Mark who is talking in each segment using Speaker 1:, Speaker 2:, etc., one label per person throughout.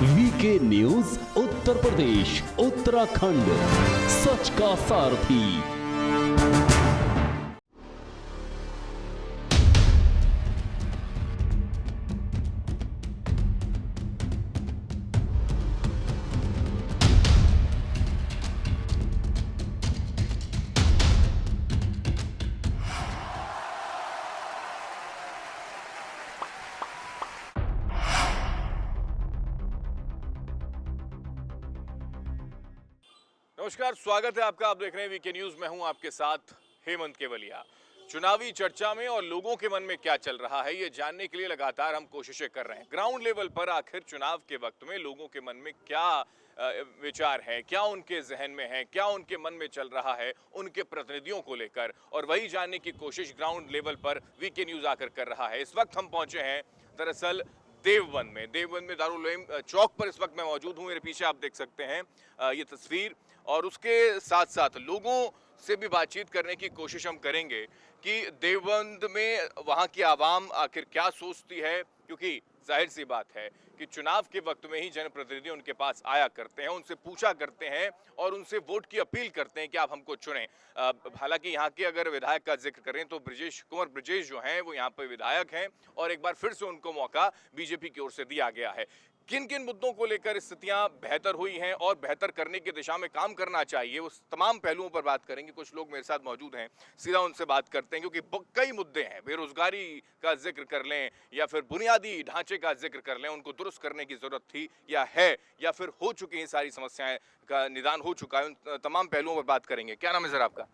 Speaker 1: VK news Uttar Pradesh Uttarakhand, सच का सारथी।
Speaker 2: नमस्कार, स्वागत है आपका। आप देख रहे हैं वीके न्यूज। मैं हूं आपके साथ हेमंत केवलिया। चुनावी चर्चा में और लोगों के मन में क्या चल रहा है, ये जानने के लिए लगातार हम कोशिशें कर रहे हैं। ग्राउंड लेवल पर आखिर चुनाव के वक्त में लोगों के मन में क्या विचार है, क्या उनके जहन में है, क्या उनके मन में चल रहा है उनके प्रतिनिधियों को लेकर, और वही जानने की कोशिश ग्राउंड लेवल पर वीके न्यूज आकर कर रहा है। इस वक्त हम पहुंचे हैं दरअसल देवबंद में दारुल उलूम चौक पर इस वक्त मैं मौजूद हूं। मेरे पीछे आप देख सकते हैं ये तस्वीर, और उसके साथ साथ लोगों से भी बातचीत करने की कोशिश हम करेंगे कि देवबंद में वहां की आवाम आखिर क्या सोचती है, क्योंकि जाहिर सी बात है कि चुनाव के वक्त में ही जनप्रतिनिधि उनके पास आया करते हैं, उनसे पूछा करते हैं और उनसे वोट की अपील करते हैं कि आप हमको चुनें। हालांकि यहाँ के अगर विधायक का जिक्र करें तो कुंवर ब्रजेश जो हैं वो यहाँ पर विधायक हैं, और एक बार फिर से उनको मौका बीजेपी की ओर से दिया गया है। किन किन मुद्दों को लेकर स्थितियां बेहतर हुई हैं और बेहतर करने की दिशा में काम करना चाहिए, उस तमाम पहलुओं पर बात करेंगे। कुछ लोग मेरे साथ मौजूद हैं, सीधा उनसे बात करते हैं, क्योंकि कई मुद्दे हैं। बेरोजगारी का जिक्र कर लें या फिर बुनियादी ढांचे का जिक्र कर लें, उनको दुरुस्त करने की जरूरत थी या है, या फिर हो चुकी हैं सारी समस्याएं का निदान हो चुका है। उन तमाम पहलुओं पर बात करेंगे। क्या नाम है सर आपका?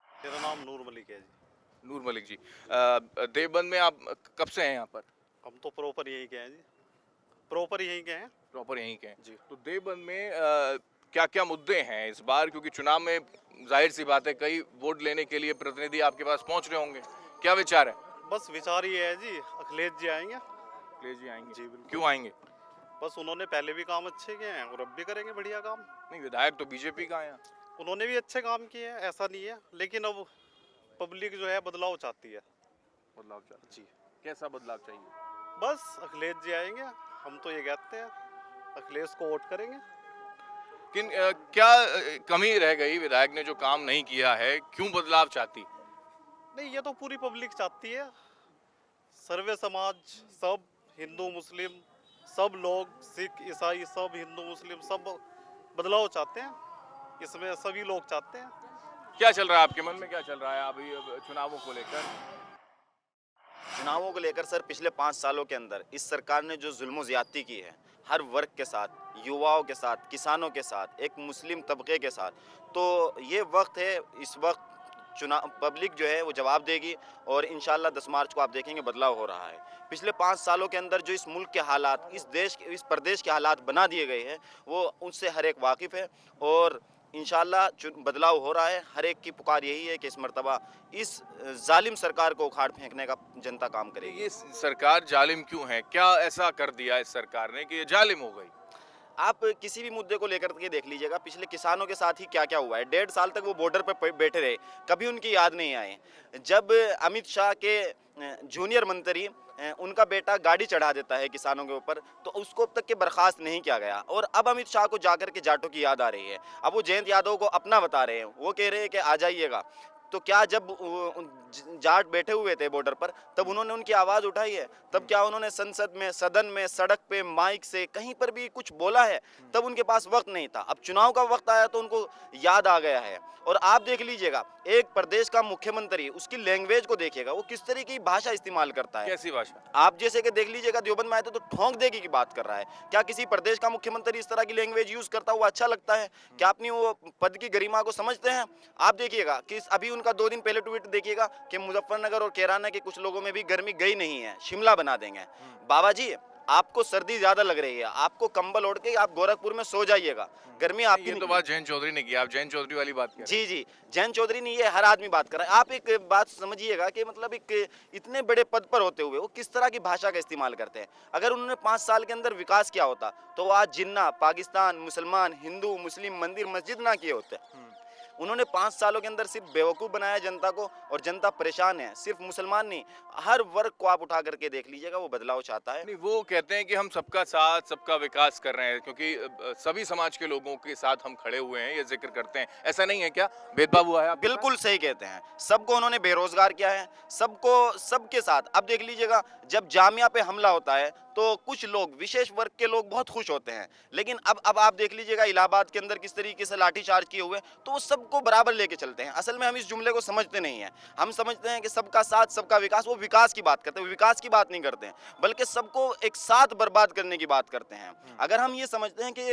Speaker 3: मेरा नाम नूर मलिक है जी।
Speaker 2: नूर मलिक जी, देवबंद में आप कब से हैं यहाँ पर?
Speaker 3: हम तो प्रॉपर यहीं के हैं जी, प्रॉपर यहीं के हैं।
Speaker 2: प्रॉपर यहीं के हैं
Speaker 3: जी।
Speaker 2: तो देवबंद में क्या क्या मुद्दे हैं इस बार, क्योंकि चुनाव में जाहिर सी बात है कई वोट लेने के लिए प्रतिनिधि आपके पास पहुंच रहे होंगे, क्या विचार है?
Speaker 3: बस विचार ये है जी, अखिलेश जी आएंगे।
Speaker 2: अखिलेश जी आएंगे?
Speaker 3: जी बिल्कुल।
Speaker 2: क्यों आएंगे?
Speaker 3: बस उन्होंने पहले भी काम अच्छे किए हैं और अब भी करेंगे बढ़िया काम।
Speaker 2: नहीं, विधायक तो बीजेपी का है।
Speaker 3: उन्होंने भी अच्छे काम किए हैं, ऐसा नहीं है, लेकिन अब पब्लिक जो है बदलाव चाहती है।
Speaker 2: बदलाव चाहिए
Speaker 3: जी।
Speaker 2: कैसा बदलाव चाहिए?
Speaker 3: बस अखिलेश जी आएंगे, हम तो ये कहते हैं अखिलेश को वोट करेंगे।
Speaker 2: क्या कमी रह गई विधायक ने जो काम नहीं किया है, क्यों बदलाव चाहती?
Speaker 3: नहीं, ये तो पूरी पब्लिक चाहती है। सर्वे समाज, सब हिंदू मुस्लिम, सब लोग, सिख ईसाई, सब हिंदू मुस्लिम, सब बदलाव चाहते हैं। इसमें सभी लोग चाहते हैं।
Speaker 2: क्या चल रहा है आपके मन में, क्या चल रहा है अभी चुनावों को लेकर?
Speaker 4: चुनावों को लेकर सर पिछले 5 सालों के अंदर इस सरकार ने जो जुल्म ज्यादती की है हर वर्ग के साथ, युवाओं के साथ, किसानों के साथ, एक मुस्लिम तबके के साथ, तो ये वक्त है, इस वक्त चुनाव पब्लिक जो है वो जवाब देगी, और इंशाल्लाह 10 मार्च को आप देखेंगे बदलाव हो रहा है। पिछले 5 सालों के अंदर जो इस मुल्क के हालात, इस प्रदेश के हालात बना दिए गए हैं, वो उनसे हर एक वाकिफ़ है, और इंशाल्लाह बदलाव हो रहा है। हर एक की पुकार यही है कि इस मर्तबा इस जालिम सरकार को उखाड़ फेंकने का जनता काम करेगी।
Speaker 2: ये सरकार जालिम क्यों है? क्या ऐसा कर दिया इस सरकार ने कि ये जालिम हो गई?
Speaker 4: आप किसी भी मुद्दे को लेकर के देख लीजिएगा, पिछले किसानों के साथ ही क्या क्या हुआ है। 1.5 साल तक वो बॉर्डर पर बैठे रहे, कभी उनकी याद नहीं आए। जब अमित शाह के जूनियर मंत्री उनका बेटा गाड़ी चढ़ा देता है किसानों के ऊपर, तो उसको अब तक के बर्खास्त नहीं किया गया, और अब अमित शाह को जाकर के जाटों की याद आ रही है। अब वो जयंत यादव को अपना बता रहे हैं, वो कह रहे हैं कि आ जाइएगा। तो क्या जब जाट बैठे हुए थे बॉर्डर पर तब उन्होंने उनकी आवाज़ उठाई है? तब क्या उन्होंने संसद में, सदन में, सड़क पे, माइक से कहीं पर भी कुछ बोला है? तब उनके पास वक्त नहीं था। अब चुनाव का वक्त आया तो उनको याद आ गया है। और आप देख लीजिएगा, एक प्रदेश का मुख्यमंत्री, उसकी लैंग्वेज को देखिएगा, वो किस तरह की भाषा इस्तेमाल करता है।
Speaker 2: कैसी भाषा?
Speaker 4: आप जैसे कि देख लीजिएगा, देवबंद में आए थे तो ठोंक देगी की बात कर रहा है। क्या किसी प्रदेश का मुख्यमंत्री इस तरह की लैंग्वेज यूज करता हुआ अच्छा लगता है? क्या अपनी वो पद की गरिमा को समझते हैं? आप देखिएगा कि अभी उनका 2 दिन पहले ट्वीट देखिएगा कि मुजफ्फरनगर और कैराना के कुछ लोगों में भी गर्मी गई नहीं है, शिमला बना देंगे। बाबा जी, आपको सर्दी ज्यादा लग रही है, आपको कंबल ओढ़ के आप गोरखपुर में सो जाइएगा, गर्मी आपकी।
Speaker 2: ये तो बात जयंत चौधरी ने की, आप जयंत चौधरी वाली बात कर रहे हैं।
Speaker 4: जी, जयंत चौधरी नहीं, ये हर आदमी बात कर रहा है। आप एक बात समझिएगा कि मतलब एक इतने बड़े पद पर होते हुए वो किस तरह की भाषा का इस्तेमाल करते हैं। अगर उन्होंने 5 साल के अंदर विकास किया होता तो आज जिन्ना, पाकिस्तान, मुसलमान, हिंदू, मुस्लिम, मंदिर, मस्जिद ना किए होते। उन्होंने 5 सालों के अंदर सिर्फ बेवकूफ़ बनाया जनता को, और जनता परेशान है। सिर्फ मुसलमान नहीं, हर वर्ग को आप उठा करके देख लीजिएगा, वो बदलाव चाहता है।
Speaker 2: नहीं, वो कहते हैं कि हम सबका साथ सबका विकास कर रहे हैं, क्योंकि सभी समाज के लोगों के साथ हम खड़े हुए हैं, ये जिक्र करते हैं। ऐसा नहीं है क्या? भेदभाव हुआ है आपके साथ?
Speaker 4: बिल्कुल सही कहते हैं। सबको उन्होंने बेरोजगार किया है, सबको, सबके साथ। अब देख लीजिएगा, जब जामिया पे हमला होता है तो कुछ लोग, विशेष वर्ग के लोग बहुत खुश होते हैं, लेकिन अब आप देख लीजिएगा इलाहाबाद के अंदर किस तरीके से लाठीचार्ज किए हुए, तो वो सबको बराबर लेके चलते हैं। असल में हम इस जुमले को समझते नहीं हैं। हम समझते हैं कि सबका साथ सबका विकास, वो विकास की बात करते हैं, विकास की बात नहीं करते हैं, बल्कि सबको एक साथ बर्बाद करने की बात करते हैं। अगर हम ये समझते हैं कि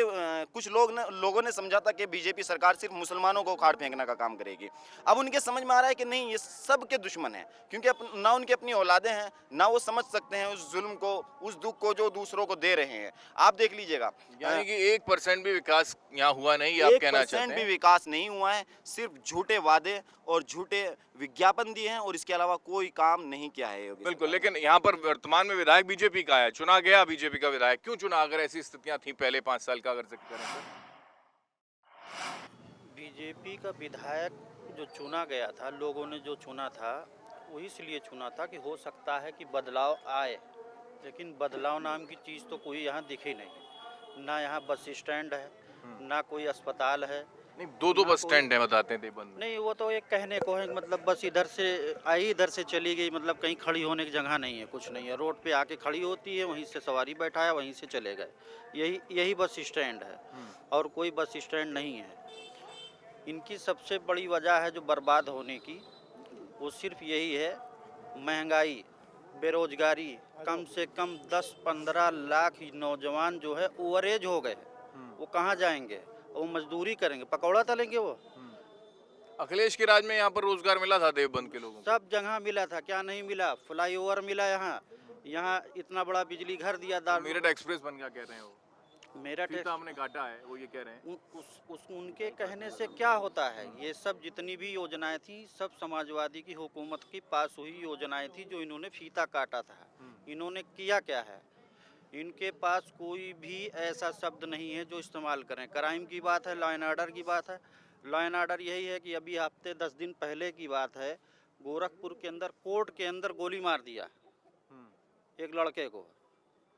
Speaker 4: कुछ लोगों ने समझा था कि बीजेपी सरकार सिर्फ मुसलमानों को उखाड़ फेंकने का काम करेगी, अब उनके समझ में आ रहा है कि नहीं, ये सबके दुश्मन है, क्योंकि ना उनकी अपनी औलादें हैं, ना वो समझ सकते हैं उस जुल्म को, उस दुख को जो दूसरों को दे रहे हैं। आप देख लीजिएगा,
Speaker 2: यानी कि 1% भी विकास यहाँ हुआ नहीं, आप कहना चाहते
Speaker 4: 1% भी
Speaker 2: हैं?
Speaker 4: विकास नहीं हुआ है। सिर्फ झूठे वादे और झूठे विज्ञापन दिए हैं, और इसके अलावा कोई काम नहीं किया है योगी
Speaker 2: बिल्कुल, लेकिन यहाँ पर वर्तमान में विधायक बीजेपी का है, चुना गया बीजेपी का विधायक। क्यों चुना, अगर ऐसी स्थितियां थी पहले 5 साल का अगर जिक्र करें तो?
Speaker 5: बीजेपी का विधायक जो चुना गया था, लोगों ने जो चुना था, वो इसलिए चुना था कि हो सकता है कि बदलाव आए, लेकिन बदलाव नाम की चीज़ तो कोई यहाँ दिखी नहीं। ना यहाँ बस स्टैंड है, ना कोई अस्पताल है।
Speaker 2: नहीं, दो
Speaker 5: ना
Speaker 2: बस
Speaker 5: कोई-
Speaker 2: स्टैंड है बताते हैं देवबंद में।
Speaker 5: नहीं, वो तो एक कहने को है, मतलब बस इधर से आई इधर से चली गई, मतलब कहीं खड़ी होने की जगह नहीं है, कुछ नहीं है। रोड पे आके खड़ी होती है, वहीं से सवारी बैठाया, वहीं से चले गए। यही बस स्टैंड है, और कोई बस स्टैंड नहीं है। इनकी सबसे बड़ी वजह है जो बर्बाद होने की, वो सिर्फ यही है, महंगाई, बेरोजगारी। कम से कम 10-15 लाख नौजवान जो है ओवरेज हो गए, वो कहाँ जाएंगे? वो मजदूरी करेंगे, पकौड़ा तलेंगे वो।
Speaker 2: अखिलेश के राज में यहाँ पर रोजगार मिला था देवबंद के लोगों को?
Speaker 5: सब जगह मिला था, क्या नहीं मिला? फ्लाईओवर मिला, यहाँ इतना बड़ा बिजली घर दिया।
Speaker 2: मेरठ एक्सप्रेस बन गया कह रहे हैं वो।
Speaker 5: मेरठ
Speaker 2: फीता हमने काटा है, वो ये कह रहे हैं।
Speaker 5: उनके कहने से क्या होता है? ये सब जितनी भी योजनाएं थी, सब समाजवादी की हुकूमत की पास हुई योजनाएं थी, जो इन्होंने फीता काटा था। इन्होंने किया क्या है? इनके पास कोई भी ऐसा शब्द नहीं है जो इस्तेमाल करें। क्राइम की बात है, लॉ एंड ऑर्डर की बात है। लॉ एंड ऑर्डर यही है कि अभी हफ्ते 10 दिन पहले की बात है, गोरखपुर के अंदर कोर्ट के अंदर गोली मार दिया एक लड़के को।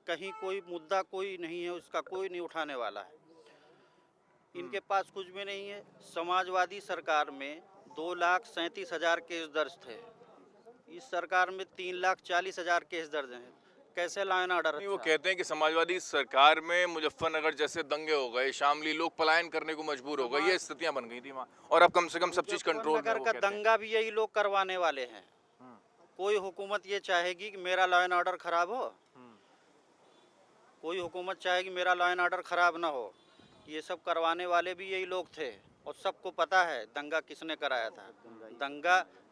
Speaker 5: कहीं कोई मुद्दा कोई नहीं है, उसका कोई नहीं उठाने वाला है। इनके पास कुछ भी नहीं है। समाजवादी सरकार में 2,37,000 केस दर्ज थे, इस सरकार में 3,40,000 केस दर्ज हैं। कैसे लॉ एंड ऑर्डर?
Speaker 2: नहीं, वो कहते हैं कि समाजवादी सरकार में मुजफ्फरनगर जैसे दंगे हो गए, शामली, लोग पलायन करने को मजबूर हो गए, ये स्थितियां बन गई थी वहाँ, और अब कम से कम सब चीज कंट्रोल में है,
Speaker 5: मुजफ्फरनगर
Speaker 2: वो
Speaker 5: का
Speaker 2: कहते हैं।
Speaker 5: दंगा भी यही लोग करवाने वाले हैं। कोई हुकूमत ये चाहेगी कि मेरा लॉ एंड ऑर्डर खराब हो? कोई हुकूमत चाहेगी मेरा लॉ एंड ऑर्डर खराब ना हो? ये सब करवाने वाले भी यही लोग थे, और सबको पता है दंगा किसने कराया था।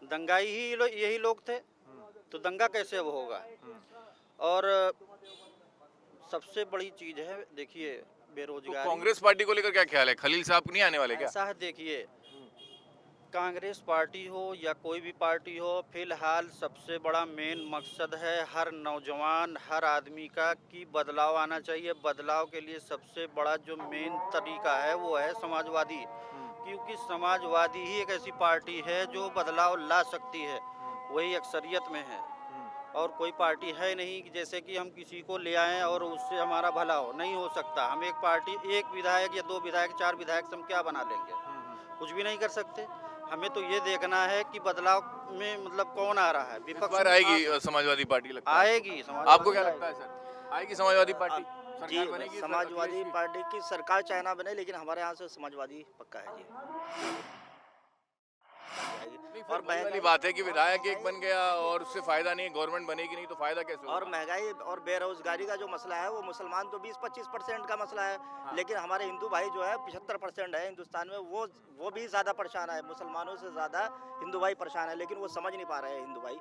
Speaker 5: दंगाई ही यही लोग थे, तो दंगा कैसे वो होगा? और सबसे बड़ी चीज़ है, देखिए,
Speaker 2: तो
Speaker 5: बेरोजगारी।
Speaker 2: कांग्रेस पार्टी को लेकर क्या ख्याल है? खलील साहब नहीं आने वाले क्या?
Speaker 5: ऐसा है, देखिए, कांग्रेस पार्टी हो या कोई भी पार्टी हो, फिलहाल सबसे बड़ा मेन मकसद है हर नौजवान, हर आदमी का, कि बदलाव आना चाहिए। बदलाव के लिए सबसे बड़ा जो मेन तरीका है वो है समाजवादी, क्योंकि समाजवादी ही एक ऐसी पार्टी है जो बदलाव ला सकती है, वही अक्सरियत में है। और कोई पार्टी है नहीं कि जैसे कि हम किसी को ले आएँ और उससे हमारा भला हो, नहीं हो सकता। हम एक पार्टी, एक विधायक या 2 विधायक, 4 विधायक से हम क्या बना लेंगे? कुछ भी नहीं कर सकते। हमें तो ये देखना है कि बदलाव में मतलब कौन आ रहा है।
Speaker 2: इस
Speaker 5: विपक्ष
Speaker 2: बार आएगी समाजवादी पार्टी लगता है?
Speaker 5: आएगी।
Speaker 2: आपको क्या लगता है सर, आएगी समाजवादी पार्टी?
Speaker 6: जी,
Speaker 2: सरकार बनेगी?
Speaker 6: समाजवादी पार्टी की सरकार चाहे ना बने, लेकिन हमारे यहाँ से समाजवादी पक्का है जी।
Speaker 2: और वाली बात है कि विधायक एक बन गया और उससे फायदा नहीं, गवर्नमेंट बनेगी नहीं तो फायदा कैसे होगा?
Speaker 6: और महंगाई और बेरोजगारी का जो मसला है, वो मुसलमान तो 20-25% का मसला है, लेकिन हमारे हिंदू भाई जो है 75% है हिंदुस्तान में, वो भी ज़्यादा परेशान है। मुसलमानों से ज़्यादा हिंदू भाई परेशान है, लेकिन वो समझ नहीं पा रहे हैं हिंदू भाई।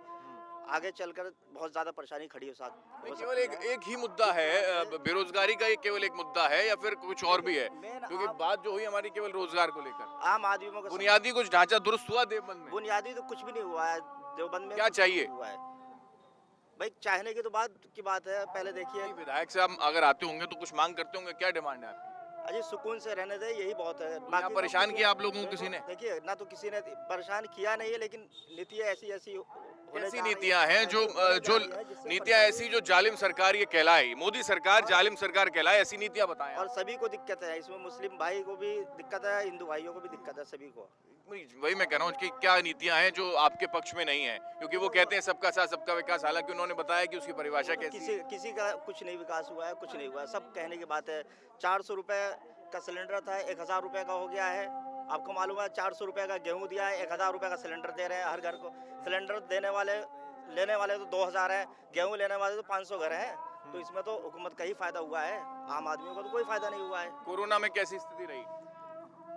Speaker 6: आगे चलकर बहुत ज़्यादा परेशानी खड़ी हो सकती है।
Speaker 2: केवल एक ही मुद्दा है बेरोजगारी का, ये केवल एक मुद्दा है या फिर कुछ और भी है? क्योंकि बात जो हुई हमारी केवल रोजगार को लेकर,
Speaker 6: आम आदमियों को
Speaker 2: बुनियादी कुछ ढांचा दुरुस्त हुआ देवबंद में?
Speaker 6: बुनियादी तो कुछ भी नहीं हुआ है देवबंद में।
Speaker 2: क्या
Speaker 6: कुछ भी
Speaker 2: चाहिए?
Speaker 6: नहीं हुआ है भाई, चाहने की तो बात की बात है। पहले देखिए,
Speaker 2: विधायक से आप अगर आते होंगे तो कुछ मांग करते होंगे, क्या डिमांड है आपकी?
Speaker 6: अजय सुकून से रहने दे, यही बहुत है।
Speaker 2: यहाँ
Speaker 6: बाकी तो
Speaker 2: परेशान
Speaker 6: कुछ-
Speaker 2: किया आप लोगों को किसी ने?
Speaker 6: देखिए, ना तो किसी ने परेशान किया नहीं है, लेकिन नीतियाँ ऐसी ऐसी होने
Speaker 2: ऐसी
Speaker 6: जा रही
Speaker 2: नीतियां हैं जो
Speaker 6: ऐसी होने
Speaker 2: जो
Speaker 6: जा रही है जिससे
Speaker 2: नीतियां ऐसी जो जालिम सरकार ये कहलाई, मोदी सरकार जालिम सरकार कहलाए, ऐसी नीतियां बताएं
Speaker 6: और
Speaker 2: आप।
Speaker 6: सभी को दिक्कत है इसमें। मुस्लिम भाई को भी दिक्कत है, हिंदू भाइयों को भी दिक्कत है, सभी को।
Speaker 2: वही मैं कह रहा हूँ कि क्या नीतियां हैं जो आपके पक्ष में नहीं है, क्योंकि वो कहते हैं सबका साथ सबका विकास, हालांकि उन्होंने बताया कि उसकी परिभाषा कैसी है।
Speaker 6: किसी का कुछ नहीं विकास हुआ है, कुछ नहीं हुआ है, सब कहने की बात है। 400 रुपए का सिलेंडर था, 1000 रुपए का हो गया है। आपको मालूम है 400 रुपए का गेहूं दिया है, 1000 रुपए का सिलेंडर दे रहे हैं हर घर को। सिलेंडर लेने वाले तो 2000 है, गेहूं लेने वाले तो 500 घर हैं। तो इसमें तो हुकूमत का ही फायदा हुआ है, आम आदमियों को तो कोई फायदा नहीं हुआ है।
Speaker 2: कोरोना में कैसी स्थिति रही?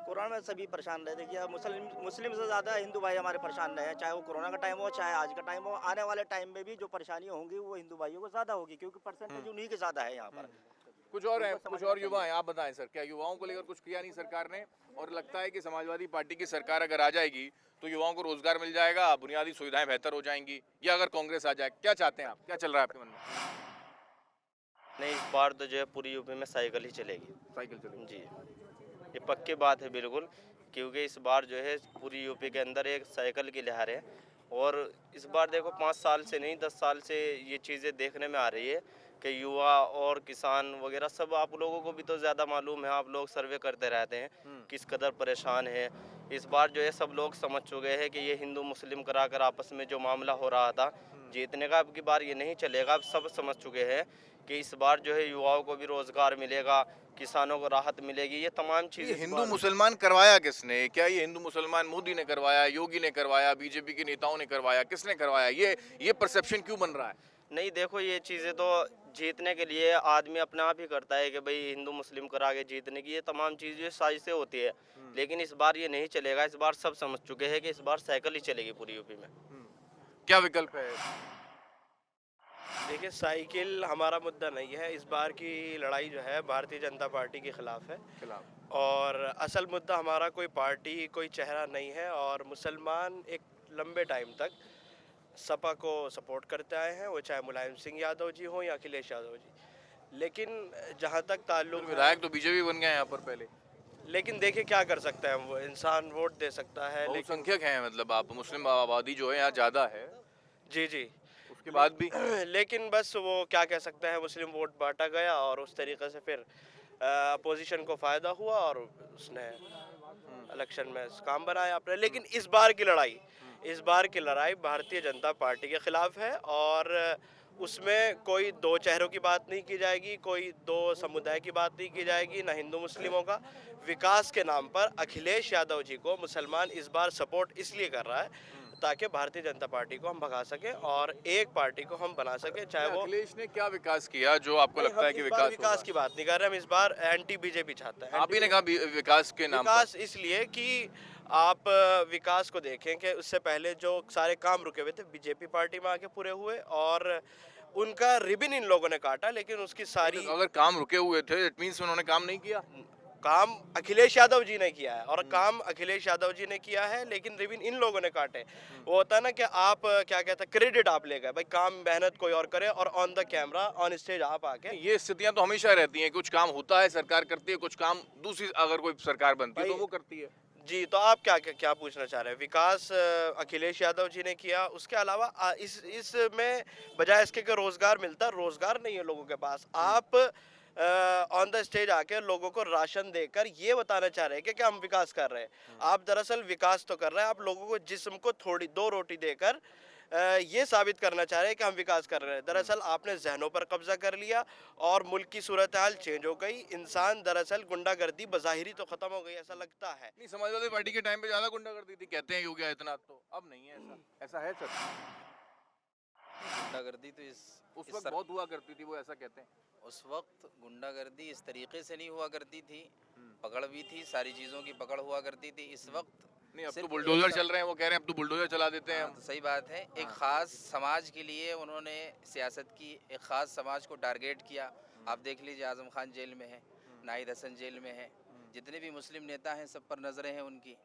Speaker 6: कोरोना में सभी परेशान रहे। देखिए, मुस्लिम से ज़्यादा हिंदू भाई हमारे परेशान रहे हैं, चाहे वो कोरोना का टाइम हो, चाहे आज का टाइम हो। आने वाले टाइम में भी जो परेशानियां होंगी वो हिंदू भाइयों को ज़्यादा होगी, क्योंकि परसेंटेज उन्हीं के ज़्यादा है यहाँ पर।
Speaker 2: कुछ और है, कुछ और युवा हैं, आप बताएं सर, क्या युवाओं को लेकर कुछ किया नहीं सरकार ने? और लगता है कि समाजवादी पार्टी की सरकार अगर आ जाएगी तो युवाओं को रोजगार मिल जाएगा, बुनियादी सुविधाएं बेहतर हो जाएंगी, या अगर कांग्रेस आ जाए, क्या चाहते हैं आप, क्या चल रहा है आपके मन में?
Speaker 7: नहीं, इस बार तो जो है पूरी यूपी में साइकिल ही चलेगी
Speaker 2: साइकिल चलेगी
Speaker 7: जी। ये पक्की बात है बिल्कुल, क्योंकि इस बार जो है पूरी यूपी के अंदर एक साइकिल की लहर है। और इस बार देखो 5 साल से नहीं 10 साल से ये चीज़ें देखने में आ रही है कि युवा और किसान वगैरह सब, आप लोगों को भी तो ज़्यादा मालूम है, आप लोग सर्वे करते रहते हैं किस कदर परेशान है। इस बार जो है सब लोग समझ चुके हैं कि ये हिंदू मुस्लिम कराकर आपस में जो मामला हो रहा था जीतने का, अब की बार ये नहीं चलेगा। अब सब समझ चुके हैं कि इस बार जो है युवाओं को भी रोज़गार मिलेगा, किसानों को राहत मिलेगी, ये तमाम
Speaker 2: ये
Speaker 7: चीज़ें।
Speaker 2: हिंदू मुसलमान करवाया किसने? क्या ये हिंदू मुसलमान मोदी ने करवाया, योगी ने करवाया, बीजेपी के नेताओं ने करवाया, किसने करवाया? ये परसेप्शन क्यों बन रहा है?
Speaker 7: नहीं देखो, ये चीज़ें तो जीतने के लिए आदमी अपने आप ही करता है कि भाई हिंदू मुस्लिम करा के जीतने की, ये तमाम चीज़ें साजिशें होती है। लेकिन इस बार ये नहीं चलेगा। इस बार सब समझ चुके हैं कि इस बार साइकिल ही चलेगी पूरी यूपी में।
Speaker 2: क्या विकल्प है?
Speaker 8: देखिए, साइकिल हमारा मुद्दा नहीं है। इस बार की लड़ाई जो है भारतीय जनता पार्टी के खिलाफ है।
Speaker 2: खिलाफ
Speaker 8: और असल मुद्दा हमारा कोई पार्टी कोई चेहरा नहीं है। और मुसलमान एक लंबे टाइम तक सपा को सपोर्ट करते आए हैं, वो चाहे मुलायम सिंह यादव जी हो या अखिलेश यादव जी। लेकिन जहाँ तक ताल्लुक है,
Speaker 2: विधायक तो बीजेपी बन गए यहाँ पर पहले।
Speaker 8: लेकिन देखिए क्या कर सकते हैं, वो इंसान वोट दे सकता है। लेकिन
Speaker 2: बहुसंख्यक हैं, मतलब आप, मुस्लिम आबादी जो है यहाँ ज़्यादा है,
Speaker 8: जी जी,
Speaker 2: उसके बाद भी
Speaker 8: लेकिन बस वो क्या कह सकते हैं, मुस्लिम वोट बांटा गया और उस तरीके से फिर अपोजिशन को फ़ायदा हुआ और उसने इलेक्शन में काम बनाया अपने। लेकिन इस बार की लड़ाई भारतीय जनता पार्टी के खिलाफ है। और उसमें कोई दो चेहरों की बात नहीं की जाएगी, कोई दो समुदाय की बात नहीं की जाएगी, ना हिंदू मुस्लिमों का। विकास के नाम पर अखिलेश यादव जी को मुसलमान इस बार सपोर्ट इसलिए कर रहा है ताकि भारतीय जनता पार्टी को हम भगा सकें और एक पार्टी को हम बना सकें, चाहे वो।
Speaker 2: अखिलेश ने क्या विकास किया जो आपको लगता है कि
Speaker 8: हम इस बार विकास की बात नहीं कर रहे, हम इस बार एंटी बीजेपी चाहते हैं।
Speaker 2: आप ही ने कहा विकास के नाम
Speaker 8: विकास इसलिए कि आप विकास को देखें कि उससे पहले जो सारे काम रुके हुए थे बीजेपी पार्टी में आके पूरे हुए और उनका रिबन इन लोगों ने काटा। लेकिन उसकी सारी
Speaker 2: पर अगर काम रुके हुए थे, इट मींस उन्होंने काम नहीं किया।
Speaker 8: काम अखिलेश यादव जी ने किया है और काम अखिलेश यादव जी ने किया है, लेकिन रिबन इन लोगों ने काटे। वो होता है ना कि आप क्या कहते हैं, क्रेडिट आप ले गए, भाई काम मेहनत कोई और करे और on the camera on stage आप आके।
Speaker 2: ये स्थितियां तो हमेशा रहती हैं, कुछ काम होता है सरकार करती है, कुछ काम दूसरी अगर कोई सरकार बनती है तो
Speaker 8: भाई-
Speaker 2: वो करती है।
Speaker 8: जी, तो आप क्या पूछना चाह रहे हैं? विकास अखिलेश यादव जी ने किया, उसके अलावा इसमें बजाय इसके कि रोजगार मिलता, रोजगार नहीं है लोगों के पास। आप ऑन द स्टेज आके लोगों को राशन देकर ये बताना चाह रहे हैं कि हम विकास कर रहे हैं। आप दरअसल विकास तो कर रहे हैं, आप लोगों को जिस्म को थोड़ी 2 रोटी देकर ये साबित करना चाह रहे हैं कि हम विकास कर रहे हैं। दरअसल आपने जहनों पर कब्जा कर लिया और मुल्क की सूरत हाल चेंज हो गई। इंसान दरअसल गुंडागर्दी बज़ाहिरी तो खत्म हो गई, ऐसा लगता है।
Speaker 2: नहीं, समाजवादी पार्टी के टाइम पे ज्यादा गुंडागर्दी थी, कहते हैं योगी आदित्यनाथ, तो अब नहीं है ऐसा। ऐसा है सर?
Speaker 9: गुंडागर्दी तो
Speaker 2: उस वक्त बहुत हुआ करती थी, वो ऐसा कहते हैं।
Speaker 9: उस वक्त गुंडागर्दी इस तरीके से नहीं हुआ करती थी, पकड़ भी थी, सारी चीज़ों की पकड़ हुआ करती थी। इस वक्त
Speaker 2: नहीं, अब तो
Speaker 9: सिर्फ
Speaker 2: बुलडोजर
Speaker 9: एक
Speaker 2: चल रहे हैं, वो कह रहे हैं अब तो बुलडोजर चला देते हैं
Speaker 9: हाँ,
Speaker 2: हम।
Speaker 9: तो सही बात है। एक ख़ास समाज के लिए उन्होंने सियासत की, एक ख़ास समाज को टारगेट किया। आप देख लीजिए, आज़म खान जेल में है, नाहिद हसन जेल में है, जितने भी मुस्लिम नेता हैं सब पर नज़रें हैं उनकी।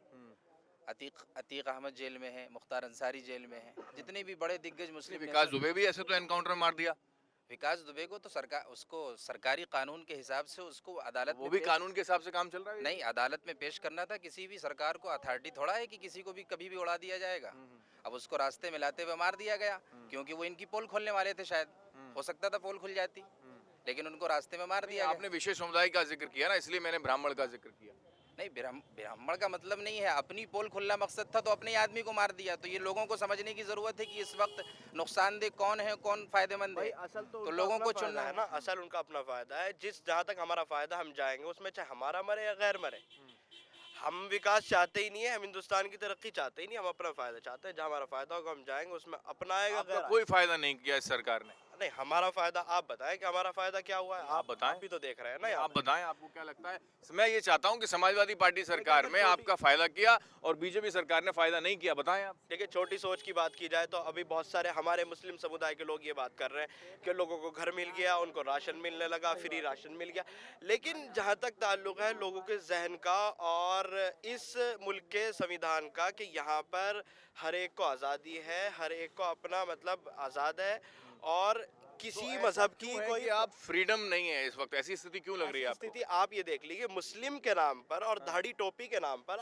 Speaker 9: अतीक अहमद जेल में है, मुख्तार अंसारी जेल में है, जितने भी बड़े दिग्गज मुस्लिम
Speaker 2: विकास दुबे भी ऐसे तो एनकाउंटर मार दिया,
Speaker 9: विकास दुबे को तो सरकार उसको सरकारी कानून के हिसाब से उसको अदालत
Speaker 2: वो
Speaker 9: में
Speaker 2: भी
Speaker 9: पेश-
Speaker 2: कानून के हिसाब से काम चल रहा है?
Speaker 9: नहीं, अदालत में पेश करना था। किसी भी सरकार को अथॉरिटी थोड़ा है कि किसी को भी कभी भी उड़ा दिया जाएगा। अब उसको रास्ते में लाते हुए मार दिया गया, क्योंकि वो इनकी पोल खोलने वाले थे शायद। हो सकता था पोल खुल जाती, लेकिन उनको रास्ते में मार दिया
Speaker 2: आपने विशेष समुदाय का जिक्र किया ना, इसलिए मैंने ब्राह्मण का जिक्र किया।
Speaker 9: नहीं, ब्राह्मण का मतलब नहीं है। अपनी पोल खुलना मकसद था तो अपने आदमी को मार दिया। तो ये लोगों को समझने की जरूरत है कि इस वक्त नुकसानदेह कौन है, कौन फायदेमंद है।
Speaker 8: असल तो
Speaker 9: तो
Speaker 8: उनका
Speaker 9: लोगों
Speaker 8: अपना
Speaker 9: को
Speaker 8: फायदा
Speaker 9: चुनना
Speaker 8: है ना, असल उनका अपना फायदा है। जहाँ तक हमारा फायदा हम जाएंगे उसमें, चाहे हमारा मरे या गैर मरे। हम विकास चाहते ही नहीं है, हम हिंदुस्तान की तरक्की चाहते ही नहीं, हम अपना फायदा चाहते हैं। जहाँ हमारा फायदा होगा हम जाएंगे, उसमें अपना आएगा।
Speaker 2: आपका कोई फायदा नहीं किया इस सरकार ने?
Speaker 8: नहीं, हमारा फायदा आप बताएं कि हमारा फायदा क्या हुआ है।
Speaker 2: आप बताएं।
Speaker 8: आप भी तो देख रहे हैं ना।
Speaker 2: आप बताएं, आपको क्या लगता है? मैं ये चाहता हूं कि समाजवादी पार्टी सरकार में आपका फायदा किया और बीजेपी सरकार ने फायदा नहीं किया, बताएं आप।
Speaker 8: देखिए, छोटी सोच की बात की जाए तो अभी बहुत सारे हमारे मुस्लिम समुदाय के लोग ये बात कर रहे हैं कि लोगों को घर मिल गया, उनको राशन मिलने लगा, फ्री राशन मिल गया। लेकिन जहाँ तक ताल्लुक है लोगों के जहन का और इस मुल्क के संविधान का, कि यहाँ पर हर एक को आज़ादी है, हर एक को अपना मतलब आज़ाद है, और किसी मजहब की कोई
Speaker 2: आप फ्रीडम नहीं है इस वक्त, ऐसी स्थिति क्यों लग रही है आपको?
Speaker 8: स्थिति आप ये देख लीजिए, मुस्लिम के नाम पर और दाढ़ी टोपी के नाम पर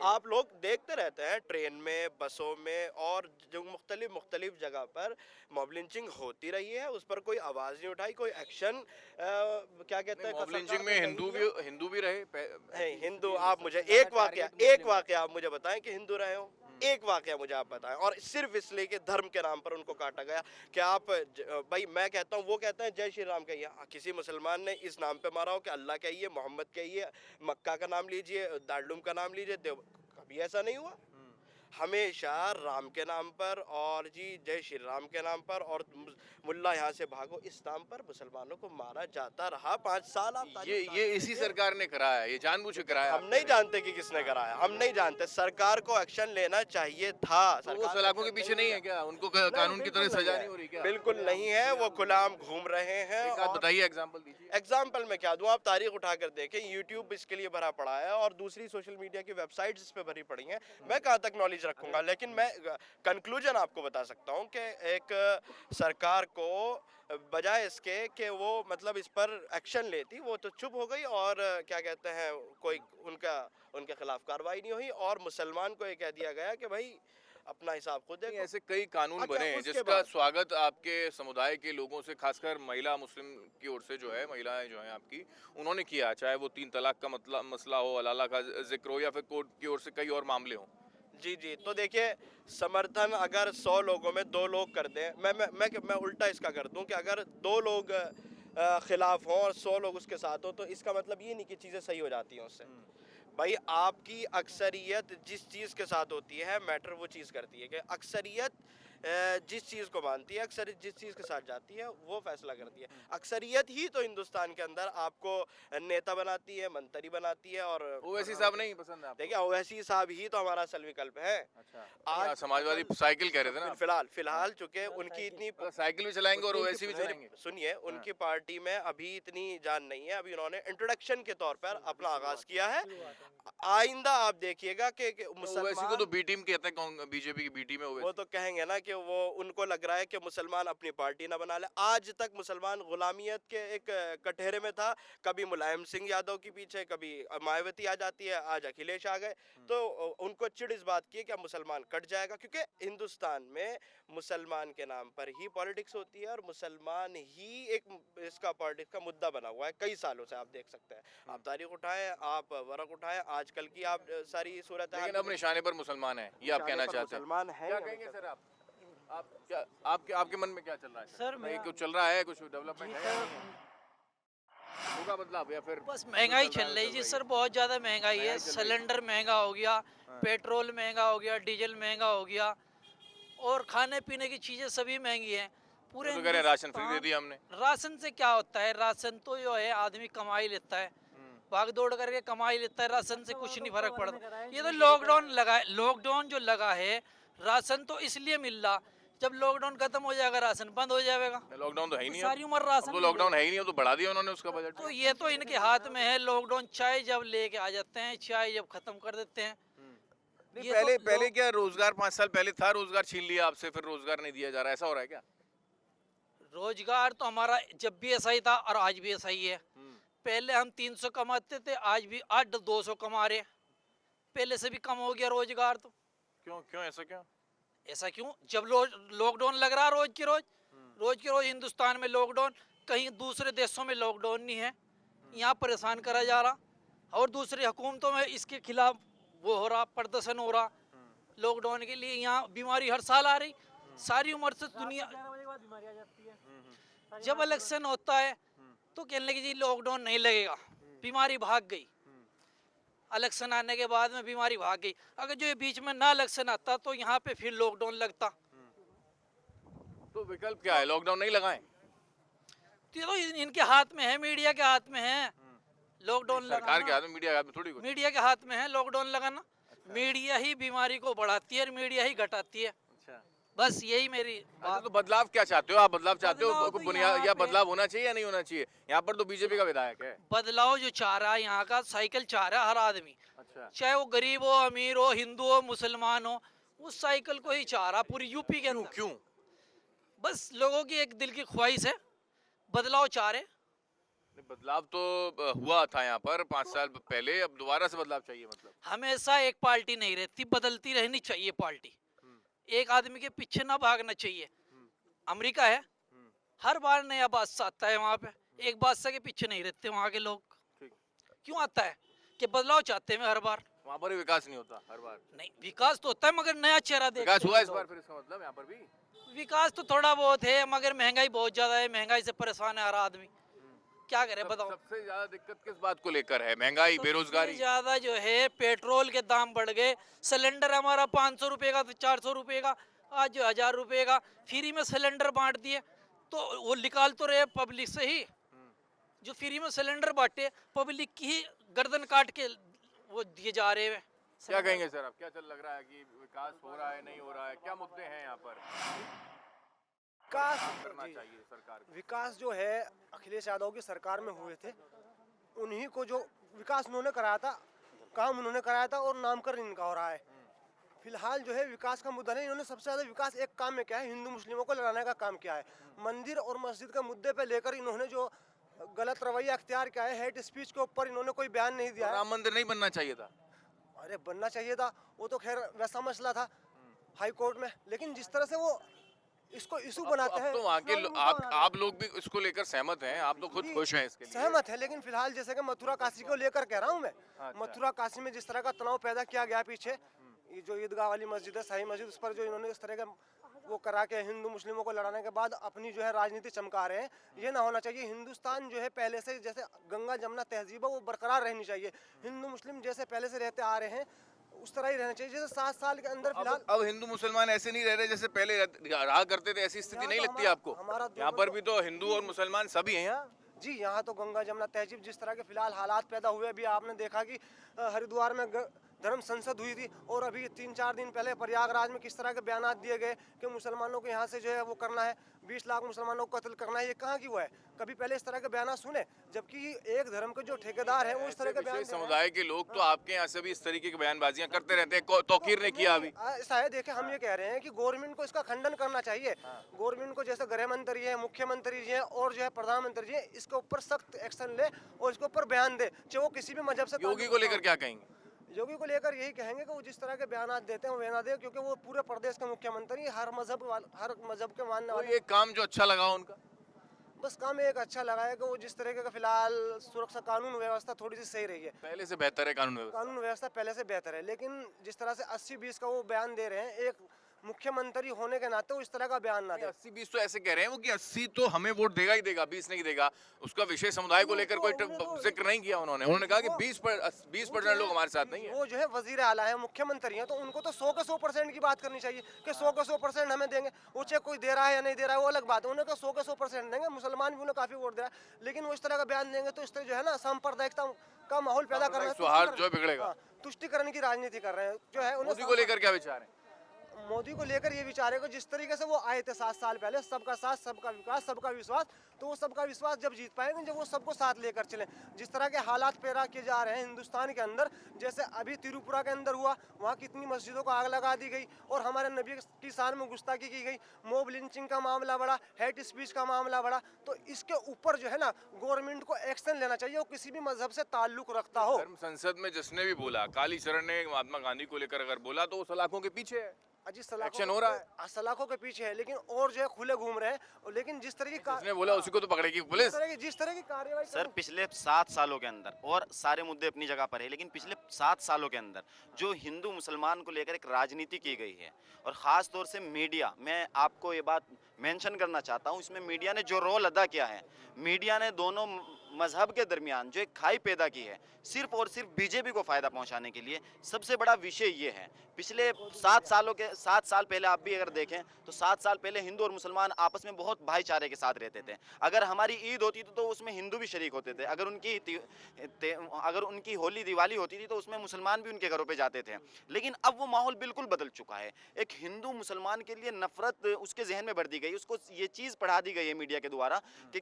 Speaker 8: आप लोग देखते रहते हैं ट्रेन में, बसों में, और जो मुख्तलिफ जगह पर मॉब लिंचिंग होती रही है, उस पर कोई आवाज़ नहीं उठाई, कोई एक्शन क्या कहते हैं,
Speaker 2: मॉब लिंचिंग में हिंदू भी रहे।
Speaker 8: हिंदू, आप मुझे एक वाकया आप मुझे बताएं कि हिंदू रहे हो। एक वाकया मुझे आप बताएं, और सिर्फ इसलिए कि धर्म के नाम पर उनको काटा गया। कि आप भाई, मैं कहता हूँ, वो कहते हैं जय श्री राम कहिए, किसी मुसलमान ने इस नाम पे मारा हो कि अल्लाह कहिए, मोहम्मद कहिए, मक्का का नाम लीजिए, दारुल का नाम लीजिए, कभी ऐसा नहीं हुआ। हमेशा राम के नाम पर और जी जय श्री राम के नाम पर और मुल्ला यहाँ से भागो इस नाम पर मुसलमानों को मारा जाता रहा 5 साल। आप
Speaker 2: ये इसी सरकार ने कराया, ये जानबूझ के कराया।
Speaker 8: हम नहीं जानते कि किसने कराया, हम नहीं जानते। सरकार को एक्शन लेना चाहिए था।
Speaker 2: तो वो सलाखों के पीछे नहीं है क्या? उनको कानून की तरह सजा नहीं हो रही क्या?
Speaker 8: बिल्कुल नहीं है, वो खुलाम घूम रहे हैं।
Speaker 2: बताइए, एग्जाम्पल दीजिए।
Speaker 8: एग्जाम्पल मैं क्या दूं, आप तारीख उठाकर देखें, यूट्यूब इसके लिए भरा पड़ा है और दूसरी सोशल मीडिया की वेबसाइट्स इस पे भरी पड़ी हैं। मैं कहाँ तक नॉलेज रखूंगा, लेकिन मैं कंक्लूजन आपको बता सकता हूँ कि एक सरकार को बजाय इसके कि वो मतलब इस पर एक्शन लेती, वो तो चुप हो गई और क्या कहते हैं, कोई उनके खिलाफ कार्रवाई नहीं हुई, और मुसलमान को ये कह दिया गया कि भाई अपना हिसाब खुद देखो।
Speaker 2: ऐसे कई कानून
Speaker 8: अच्छा,
Speaker 2: बने हैं
Speaker 8: उसके
Speaker 2: जिसका
Speaker 8: बाद-
Speaker 2: स्वागत आपके समुदाय के लोगों से, खासकर महिला मुस्लिम की ओर से जो है, महिलाएं जो हैं आपकी, उन्होंने किया। चाहे वो 3 तलाक का मसला हो, अलाला का जिक्र हो, या फिर कोर्ट की ओर से कई और मामले हों।
Speaker 8: जी जी, तो देखिए, समर्थन अगर 100 लोगों में 2 लोग कर दें, मैं उल्टा इसका कर दूं कि अगर 2 लोग खिलाफ हों और 100 लोग उसके साथ हो, तो इसका मतलब ये नहीं कि चीज़ें सही हो जाती हैं उससे। भाई, आपकी अक्सरियत जिस चीज़ के साथ होती है, मैटर वो चीज़ करती है कि अक्सरियत जिस चीज़ को मानती है, अक्सरियत जिस चीज़ के साथ जाती है, वो फैसला करती है। अक्सरियत ही तो हिंदुस्तान के अंदर आपको नेता बनाती है, मंत्री बनाती है। और
Speaker 2: ओवैसी साहब नहीं पसंद है आपको?
Speaker 8: देखिए, ओवैसी साहब ही तो हमारा असल विकल्प है।
Speaker 2: अच्छा, आज समाजवादी साइकिल कह रहे थे ना?
Speaker 8: फिलहाल चूंकि उनकी इतनी
Speaker 2: साइकिल भी चलाएंगे और ओवैसी भी चलाएंगे।
Speaker 8: सुनिए, उनकी पार्टी में अभी इतनी जान नहीं है, अभी उन्होंने इंट्रोडक्शन के तौर पर अपना आगाज किया है। आइंदा आप देखिएगा कि
Speaker 2: ओवैसी को तो बी टीम कहते हैं, बीजेपी की बी टीम है ओवैसी।
Speaker 8: वो तो कहेंगे ना कि वो उनको लग रहा है कि मुसलमान अपनी पार्टी ना बना ले। आज तक मुसलमान गुलामियत के एक कटहरे में था। कभी मुलायम सिंह यादव के पीछे, कभी मायावती आ जाती है, आज अखिलेश आ गए। तो उनको चिढ़ इस बात की है कि अब मुसलमान कट जाएगा, क्योंकि हिंदुस्तान में मुसलमान के नाम पर ही पॉलिटिक्स होती है और मुसलमान ही एक इसका पॉलिटिक्स का मुद्दा बना हुआ है कई सालों से। आप देख सकते हैं, आप तारीख उठाएं, आप वर्क उठाएं, आजकल की आप सारी सूरत है।
Speaker 2: लेकिन अब निशाने पर मुसलमान है, ये आप कहना चाहते हैं?
Speaker 8: मुसलमान है।
Speaker 2: क्या कहेंगे सर आप क्या आपके मन में क्या चल रहा है
Speaker 10: सर?
Speaker 2: कुछ चल रहा है, कुछ डेवलपमेंट है, होगा बदलाव या फिर
Speaker 10: बस महंगाई चल रही जी सर, बहुत ज़्यादा महंगाई है। सिलेंडर महंगा हो गया, पेट्रोल महंगा हो गया, डीजल महंगा हो गया, और खाने पीने की चीज़ें सभी महंगी हैं। पूरे
Speaker 2: तो कह रहे हैं राशन फ्री दे दिया हमने।
Speaker 10: राशन से क्या होता है? राशन तो जो है आदमी कमाई लेता है, भाग दौड़ करके कमाई लेता है, राशन से कुछ नहीं फर्क पड़ता। ये तो लॉकडाउन जो लगा है, राशन तो इसलिए मिल रहा, जब लॉकडाउन खत्म हो जाएगा राशन बंद हो जाएगा।
Speaker 2: लॉकडाउन तो है ही नहीं,
Speaker 10: सारी उम्र राशन
Speaker 2: तो लॉकडाउन है ही नहीं, तो बढ़ा दिया उन्होंने उसका बजट।
Speaker 10: तो ये तो इनके हाथ में है। लॉकडाउन चाहे जब लेके आ जाते हैं, चाहे जब खत्म कर देते हैं।
Speaker 2: नहीं, पहले क्या रोजगार 5 साल पहले था, रोजगार छीन लिया आपसे, फिर रोजगार नहीं दिया जा रहा, ऐसा हो रहा है क्या?
Speaker 10: रोजगार तो हमारा जब भी ऐसा ही था और आज भी ऐसा ही है। पहले हम 300 कमाते थे, आज भी 800-200 कमा रहे हैं। पहले से भी कम हो गया रोजगार। तो
Speaker 2: क्यों क्यों ऐसा क्यों?
Speaker 10: ऐसा क्यों? जब लॉकडाउन लग रहा रोज के रोज हिंदुस्तान में लॉकडाउन, कहीं दूसरे देशों में लॉकडाउन नहीं है, यहाँ परेशान करा जा रहा। और दूसरी हुकूमतों में इसके खिलाफ वो हो रहा, प्रदर्शन हो रहा लॉकडाउन के लिए। यहाँ बीमारी हर साल आ रही, सारी उम्र से दुनिया। जब इलेक्शन होता है तो कहने लगे जी लॉकडाउन नहीं लगेगा, बीमारी भाग गई। इलेक्शन आने के बाद में बीमारी भाग गई। अगर जो ये बीच में ना इलेक्शन आता तो यहाँ पे फिर लॉकडाउन लगता।
Speaker 2: तो विकल्प क्या है? लॉकडाउन नहीं लगाएं?
Speaker 10: तो इनके हाथ में है, मीडिया के हाथ में है लॉकडाउन
Speaker 2: सरकार के हाथ में, मीडिया के हाथ में थोड़ी कुछ।
Speaker 10: मीडिया के हाथ में है लॉकडाउन लगाना। मीडिया ही बीमारी को बढ़ाती है और मीडिया ही घटाती है। बस यही मेरी बात।
Speaker 2: तो बदलाव क्या चाहते हो आप? बदलाव चाहते हो?
Speaker 10: बदलाव तो
Speaker 2: बुनियाद
Speaker 10: यहाँ
Speaker 2: या
Speaker 10: पे-
Speaker 2: बदलाव होना चाहिए या नहीं होना चाहिए? यहाँ पर तो बीजेपी का विधायक है।
Speaker 10: बदलाव जो चाह रहा है यहाँ का, साइकिल चाह रहा है हर आदमी,
Speaker 2: अच्छा,
Speaker 10: चाहे वो गरीब हो, अमीर हो, हिंदू हो, मुसलमान हो, उस साइकिल को ही चाह रहा पूरी यूपी के
Speaker 2: क्यों
Speaker 10: अंदर।
Speaker 2: क्यों?
Speaker 10: बस लोगों की एक दिल की ख्वाहिश है, बदलाव चाह रहे।
Speaker 2: बदलाव तो हुआ था यहाँ पर 5 साल पहले, अब दोबारा से बदलाव चाहिए मतलब?
Speaker 10: हमेशा एक पार्टी नहीं रहती, बदलती रहनी चाहिए पार्टी। एक आदमी के पीछे ना भागना चाहिए। अमेरिका है, हर बार नया बादशाह आता है वहाँ पे, एक बादशाह के पीछे नहीं रहते वहाँ के लोग। क्यों आता है? कि बदलाव चाहते हैं हर बार।
Speaker 2: वहाँ पर भी विकास नहीं होता हर बार?
Speaker 10: नहीं, विकास तो होता है मगर नया चेहरा देखते
Speaker 2: विकास
Speaker 10: हैं
Speaker 2: हुआ इस
Speaker 10: लोग।
Speaker 2: बार फिर इसका मतलब यहाँ पर भी?
Speaker 10: विकास तो थोड़ा बहुत है मगर महंगाई बहुत ज्यादा है, महंगाई से परेशान है हर आदमी। क्या करे बताओ?
Speaker 2: सबसे ज्यादा दिक्कत किस बात को लेकर है? महंगाई, बेरोजगारी?
Speaker 10: ज्यादा जो है पेट्रोल के दाम बढ़ गए। सिलेंडर हमारा 500 रुपए का, 400 रुपए का, आज जो 1000 रुपए का फ्री में सिलेंडर बांट दिए। तो वो निकाल तो रहे पब्लिक से ही, जो फ्री में सिलेंडर बांटे पब्लिक की ही गर्दन काट के वो दिए जा रहे हैं।
Speaker 2: क्या कहेंगे सर, अब क्या चल लग रहा है कि विकास हो रहा है, नहीं हो रहा है? क्या मुद्दे हैं यहाँ पर?
Speaker 11: विकास
Speaker 2: करना चाहिए सरकार को?
Speaker 11: विकास जो है अखिलेश यादव की सरकार में हुए थे, उन्हीं को जो विकास उन्होंने कराया था, काम उन्होंने कराया था और नामकरण इनका हो रहा है। फिलहाल जो है विकास का मुद्दा नहीं, इन्होंने सबसे ज़्यादा विकास एक काम में क्या है, हिंदू मुस्लिमों को लड़ाने का काम किया है। मंदिर और मस्जिद के मुद्दे पे लेकर इन्होंने जो गलत रवैया अख्तियार किया है, हेट स्पीच के ऊपर इन्होंने कोई बयान नहीं दिया है।
Speaker 2: राम मंदिर नहीं बनना चाहिए था?
Speaker 11: अरे बनना चाहिए था, वो तो खैर वैसा मसला था हाई कोर्ट में, लेकिन जिस तरह से वो इसको इशू बनाते हैं।
Speaker 2: अब तो वहाँ के आप लोग भी इसको लेकर सहमत हैं? आप तो खुद खुश हैं इसके लिए?
Speaker 11: सहमत है, लेकिन फिलहाल जैसे कि मथुरा काशी को लेकर कह रहा हूँ मैं। मथुरा काशी में जिस तरह का तनाव पैदा किया गया पीछे, ये जो ईदगाह वाली मस्जिद है, शाही मस्जिद, उस पर जो इन्होंने इस तरह का वो करा के हिंदू मुस्लिमों को लड़ाने के बाद अपनी जो है राजनीति चमका रहे हैं, ये ना होना चाहिए। हिंदुस्तान जो है पहले से जैसे गंगा जमुना तहजीब है वो बरकरार रहनी चाहिए। हिंदू मुस्लिम जैसे पहले से रहते आ रहे हैं उस तरह ही रहना चाहिए। जैसे 7 साल के अंदर फिलहाल
Speaker 2: अब हिंदू मुसलमान ऐसे नहीं रह रहे जैसे पहले रहा करते थे, ऐसी स्थिति नहीं लगती आपको? यहाँ पर भी तो हिंदू और मुसलमान सभी हैं यहाँ।
Speaker 11: जी, यहाँ तो गंगा जमुना तहजीब जिस तरह के फिलहाल हालात पैदा हुए, अभी आपने देखा कि हरिद्वार में धर्म संसद हुई थी और अभी 3-4 दिन पहले प्रयागराज में किस तरह के बयान दिए गए कि मुसलमानों को यहाँ से जो है वो करना है, 20 लाख मुसलमानों को कत्ल करना है। ये कहाँ की हुआ है? कभी पहले इस तरह के बयान सुने? जबकि एक धर्म के जो ठेकेदार है वो इस तरह के बयान
Speaker 2: समुदाय के लोग तो आपके यहाँ से भी इस तरीके की बयानबाजियां करते रहते हैं। तौकीर ने किया अभी
Speaker 11: ऐसा है, देखिए हम ये कह रहे हैं कि गवर्नमेंट को इसका खंडन करना चाहिए। गवर्नमेंट को जैसे गृह मंत्री है, मुख्यमंत्री जी है और जो है प्रधानमंत्री जी है, इसके ऊपर सख्त एक्शन ले और इसके ऊपर बयान दे, चाहे वो किसी भी मजहब से।
Speaker 2: योगी को लेकर क्या कहेंगे?
Speaker 11: योगी को लेकर यही कहेंगे कि वो जिस तरह के बयान देते हैं वो बयान दे, क्योंकि वो पूरे प्रदेश के मुख्यमंत्री हर मजहब के मानने वाले।
Speaker 2: एक काम जो अच्छा लगा उनका,
Speaker 11: बस काम एक अच्छा लगा है कि वो जिस तरीके का फिलहाल सुरक्षा कानून व्यवस्था थोड़ी सी सही रही है,
Speaker 2: पहले से बेहतर है कानून
Speaker 11: व्यवस्था पहले से बेहतर है। लेकिन जिस तरह से 80-20 का वो बयान दे रहे हैं, एक मुख्यमंत्री होने के नाते वो इस तरह का बयान ना दे।
Speaker 2: 80-20 तो ऐसे कह रहे हैं वो कि 80 तो हमें वोट देगा ही देगा, 20 नहीं देगा। उसका विशेष समुदाय को लेकर कोई जिक्र नहीं किया उन्होंने कहा कि 20% लोग हमारे साथ नहीं है।
Speaker 11: वो जो है वजीर आला है, मुख्यमंत्री है, तो उनको तो 100 के 100% की बात करनी चाहिए कि 100 के 100% हमें देंगे। वो चाहे कोई दे रहा है या नहीं दे रहा है वो अलग बात है, उन्हें तो 100 के 100% देंगे। मुसलमान भी उन्हें काफी वोट दे रहा है, लेकिन वो इस तरह का बयान देंगे तो इस तरह जो है ना सांप्रदायिकता का माहौल पैदा करना,
Speaker 2: सौहार्द जो बिगड़ेगा,
Speaker 11: तुष्टिकरण की राजनीति कर रहे हैं जो है।
Speaker 2: मोदी को लेकर क्या विचार है?
Speaker 11: मोदी को लेकर ये विचार है कि जिस तरीके से वो आए थे 7 साल पहले, सबका साथ, सबका विकास, सबका विश्वास, तो वो सबका विश्वास जब जीत पाएंगे जब वो सबको साथ लेकर चलें। जिस तरह के हालात पैदा किए जा रहे हैं हिंदुस्तान के अंदर, जैसे अभी त्रिपुरा के अंदर हुआ, वहाँ कितनी मस्जिदों को आग लगा दी गई और हमारे नबी की शान में गुस्ताखी की गई, मॉब लिंचिंग का मामला बढ़ा, हेट स्पीच का मामला बढ़ा। तो इसके ऊपर जो है ना गवर्नमेंट को एक्शन लेना चाहिए, वो किसी भी मजहब से ताल्लुक रखता हो।
Speaker 2: धर्म संसद में जिसने भी बोला, कालीचरण ने महात्मा गांधी को लेकर अगर बोला तो वो सलाखों के पीछे है, एक्शन हो रहा है,
Speaker 11: सलाखों के पीछे है, लेकिन और जो है खुले घूम रहे हैं। लेकिन जिस तरह की
Speaker 2: जिसने बोला उसी को तो पकड़ेगी पुलिस।
Speaker 11: जिस तरह की कार्रवाई
Speaker 4: सर पिछले 7 सालों के अंदर, और सारे मुद्दे अपनी जगह पर है, लेकिन पिछले 7 सालों के अंदर जो हिंदू मुसलमान को लेकर एक राजनीति की गई है, और ख़ास तौर से मीडिया, मैं आपको ये बात मेंशन करना चाहता हूँ, इसमें मीडिया ने जो रोल अदा किया है, मीडिया ने दोनों मजहब के दरमियान जो एक खाई पैदा की है, सिर्फ और सिर्फ बीजेपी को फ़ायदा पहुंचाने के लिए। सबसे बड़ा विषय ये है, पिछले 7 साल पहले आप भी अगर देखें तो 7 साल पहले हिंदू और मुसलमान आपस में बहुत भाईचारे के साथ रहते थे। अगर हमारी ईद होती थी तो उसमें हिंदू भी शरीक होते थे, अगर उनकी होली दिवाली होती थी तो उसमें मुसलमान भी उनके घरों पे जाते थे। लेकिन अब वो माहौल बिल्कुल बदल चुका है। एक हिंदू मुसलमान के लिए नफरत उसके जहन में भर दी गई, उसको ये चीज़ पढ़ा दी गई है मीडिया के द्वारा कि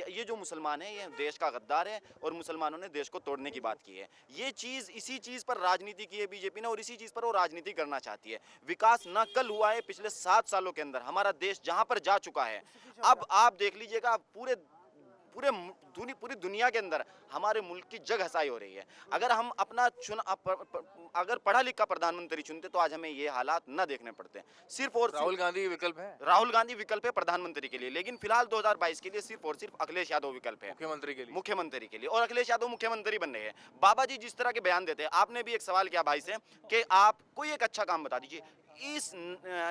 Speaker 4: ये जो मुसलमान है ये देश का गद्दार है और मुसलमानों ने देश को तोड़ने की बात की है। ये चीज़, इसी चीज़ पर राजनीति की है बीजेपी ने, और इसी चीज़ पर वो राजनीति करना चाहती है। विकास न कल हुआ है, पिछले 7 सालों के अंदर हमारा देश जहां पर जा चुका है, अब आप देख लीजिएगा पूरी दुनिया के अंदर हमारे मुल्क की जग हसाई हो रही है। अगर हम अपना अगर पढ़ा लिखा प्रधानमंत्री चुनते तो आज हमें ये हालात न देखने पड़ते। सिर्फ और
Speaker 2: राहुल गांधी विकल्प है,
Speaker 4: राहुल गांधी विकल्प है प्रधानमंत्री के लिए, लेकिन फिलहाल 2022 के लिए सिर्फ और सिर्फ अखिलेश यादव विकल्प है मुख्यमंत्री के लिए, और अखिलेश यादव मुख्यमंत्री बन रहे हैं। बाबा जी जिस तरह के बयान देते हैं, आपने भी एक सवाल किया भाई से कि आप कोई एक अच्छा काम बता दीजिए। इस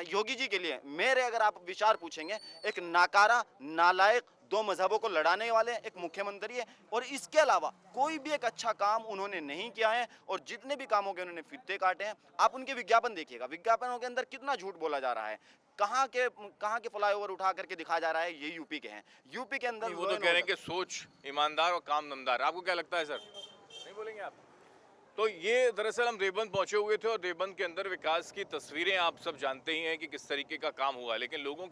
Speaker 4: योगी जी के लिए मेरे अगर आप विचार पूछेंगे, एक नाकारा, नालायक, 2 मजहबों को लड़ाने वाले एक मुख्यमंत्री है, और इसके अलावा कोई भी एक अच्छा काम उन्होंने नहीं किया है। और जितने भी कामों के उन्होंने फित्ते काटे हैं, आप उनके विज्ञापन देखिएगा, विज्ञापनों के अंदर कितना झूठ बोला जा रहा है। कहाँ के फ्लाईओवर उठा करके दिखाया जा रहा है, ये यूपी के हैं। यूपी के अंदर
Speaker 2: वो तो कह रहे हैं कि सोच ईमानदार और काम दमदार। आपको क्या लगता है सर? नहीं बोलेंगे आप? तो ये दरअसल हम देवबंद पहुंचे हुए थे, और देवबंद के अंदर विकास की तस्वीरें आप सब जानते ही हैं कि किस तरीके का काम हुआ, लेकिन लोगों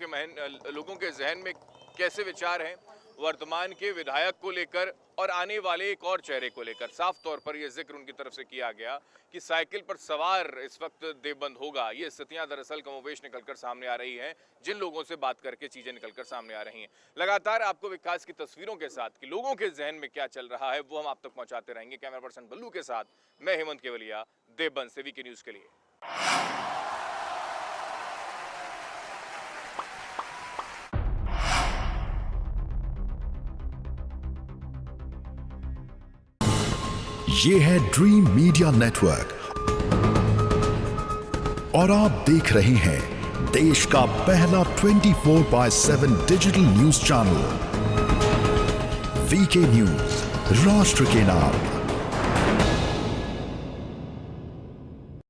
Speaker 2: के जहन में कैसे विचार हैं वर्तमान के विधायक को लेकर और आने वाले एक और चेहरे को लेकर। साफ तौर पर यह जिक्र उनकी तरफ से किया गया कि साइकिल पर सवार इस वक्त देवबंद होगा। ये स्थितियां दरअसल कमोबेश निकलकर सामने आ रही हैं, जिन लोगों से बात करके चीजें निकलकर सामने आ रही हैं। लगातार आपको विकास की तस्वीरों के साथ कि लोगों के जहन में क्या चल रहा है वो हम आप तक पहुंचाते रहेंगे। कैमरा पर्सन बल्लू के साथ मैं हेमंत केवलिया, देवबंद से वीके न्यूज के लिए।
Speaker 12: ये है ड्रीम मीडिया नेटवर्क और आप देख रहे हैं देश का पहला 24/7 digital news channel VK news, राष्ट्र के नाम।